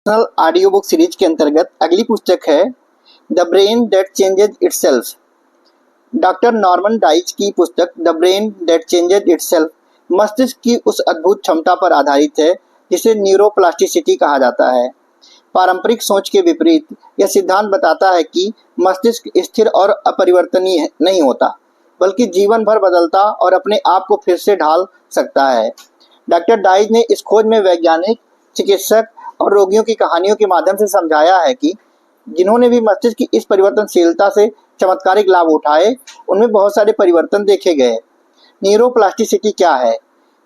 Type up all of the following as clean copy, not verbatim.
Motivational audio book series के अंतर्गत अगली पुस्तक है the brain that changes itself. Doctor Norman Doidge की पुस्तक the brain that changes itself मस्तिष्क की उस अद्भुत क्षमता पर आधारित है जिसे न्यूरोप्लास्टिसिटी कहा जाता है। पारंपरिक सोच के विपरीत यह सिद्धांत बताता है कि मस्तिष्क स्थिर और अपरिवर्तनीय नहीं होता, बल्कि जीवन भर बदलता और अपने आप को फिर से ढाल सकता है। डॉक्टर डाइच ने इस खोज में वैज्ञानिक, चिकित्सक और रोगियों की कहानियों के माध्यम से समझाया है कि जिन्होंने भी मस्तिष्क की इस परिवर्तनशीलता से चमत्कारिक लाभ उठाए, उनमें बहुत सारे परिवर्तन देखे गए। न्यूरोप्लास्टिसिटी क्या है?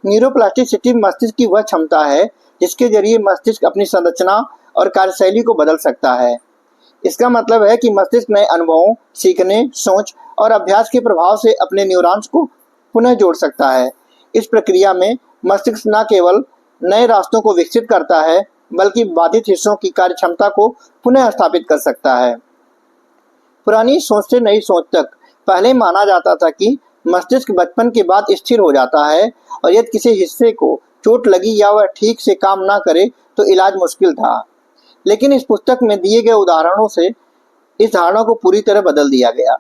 न्यूरोप्लास्टिसिटी मस्तिष्क की वह क्षमता है जिसके जरिए मस्तिष्क अपनी संरचना और कार्यशैली को बदल सकता है। इसका मतलब है कि मस्तिष्क नए अनुभवों, सीखने, सोच और अभ्यास के प्रभाव से अपने न्यूरॉन्स को पुनः जोड़ सकता है। इस प्रक्रिया में मस्तिष्क न केवल नए रास्तों को विकसित करता है, बल्कि बाधित हिस्सों की कार्यक्षमता को पुनः स्थापित कर सकता है। पुरानी सोच से नई सोच तक पहले माना जाता था कि मस्तिष्क बचपन के बाद स्थिर हो जाता है और यदि किसी हिस्से को चोट लगी या वह ठीक से काम ना करे तो इलाज मुश्किल था। लेकिन इस पुस्तक में दिए गए उदाहरणों से इस धारणा को पूरी तरह बदल दिया गया।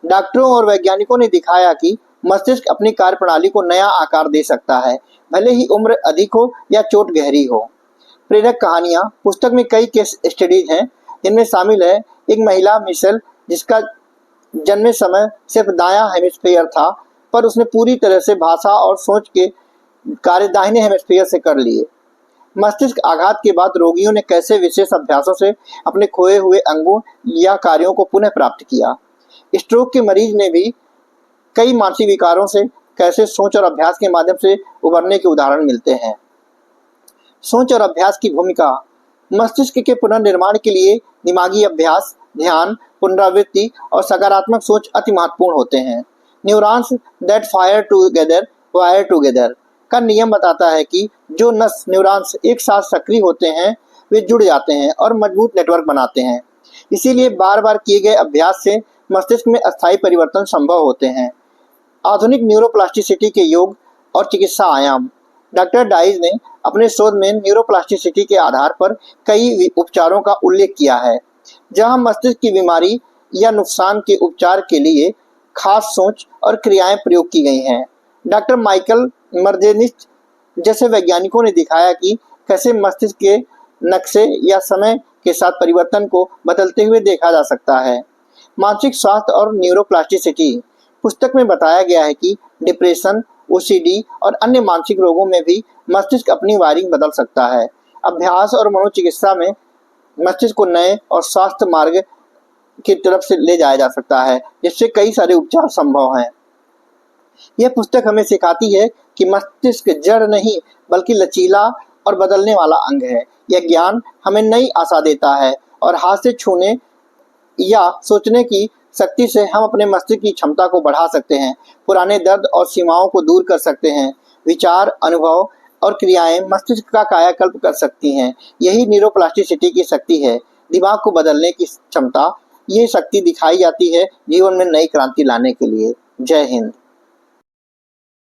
डॉक्टरों और वैज्ञानिकों ने दिखाया कि मस्तिष्क अपनी कार्यप्रणाली को नया आकार दे सकता है, भले ही उम्र अधिक हो या चोट गहरी हो। प्रेरक कहानियां। पुस्तक में कई केस स्टडीज हैं, जिनमें शामिल है एक महिला मिशेल, जिसका जन्म समय सिर्फ दायां हेमिस्फीयर था, पर उसने पूरी तरह से भाषा और सोच के कार्य दाहिने हेमिस्फीयर से कर लिए। मस्तिष्क आघात के बाद रोगियों ने कैसे विशेष अभ्यासों से अपने खोए हुए अंगों या कार्यों को पुनः प्राप्त किया। स्ट्रोक के मरीज ने भी कई मानसिक विकारों से कैसे सोच और अभ्यास के माध्यम से उबरने के उदाहरण मिलते हैं। सोच और अभ्यास की भूमिका। मस्तिष्क के पुनर्निर्माण के लिए दिमागी अभ्यास, ध्यान, पुनरावृत्ति और सकारात्मक सोच अति महत्वपूर्ण होते हैं। Neurons that fire together wire together का नियम बताता है कि जो नस न्यूरॉन्स एक साथ सक्रिय होते हैं, वे जुड़ जाते हैं और मजबूत नेटवर्क बनाते हैं। इसीलिए बार बार किए गए अभ्यास से मस्तिष्क में अस्थायी परिवर्तन संभव होते हैं। आधुनिक न्यूरोप्लास्टिसिटी के योग और चिकित्सा आयाम। डॉक्टर डाइच ने अपने शोध में न्यूरोप्लास्टिसिटी के आधार पर कई उपचारों का उल्लेख किया है, जहां मस्तिष्क की बीमारी या नुकसान के उपचार के लिए खास सोच और क्रियाएं प्रयोग की गई हैं। डॉक्टर माइकल मर्जेनिच जैसे वैज्ञानिकों ने दिखाया कि कैसे मस्तिष्क के नक्शे या समय के साथ परिवर्तन को बदलते हुए देखा जा सकता है। मानसिक स्वास्थ्य और न्यूरोप्लास्टिसिटी। पुस्तक में बताया गया है कि डिप्रेशन, ओसीडी और अन्य मानसिक रोगों में भी मस्तिष्क अपनी वायरिंग बदल सकता है। अभ्यास और मनोचिकित्सा में मस्तिष्क को नए और स्वास्थ्य मार्ग की तरफ से ले जाया जा सकता है, जिससे कई सारे उपचार संभव हैं। यह पुस्तक हमें सिखाती है कि मस्तिष्क जड़ नहीं, बल्कि लचीला और बदलने वाला अंग है। यह ज्ञान हमें नई आशा देता है और हाथ से छूने या सोचने की शक्ति से हम अपने मस्तिष्क की क्षमता को बढ़ा सकते हैं, पुराने दर्द और सीमाओं को दूर कर सकते हैं। विचार, अनुभव और क्रियाएं मस्तिष्क का कायाकल्प कर सकती हैं। यही न्यूरोप्लास्टिसिटी की शक्ति है, दिमाग को बदलने की क्षमता। ये शक्ति दिखाई जाती है जीवन में नई क्रांति लाने के लिए। जय हिंद।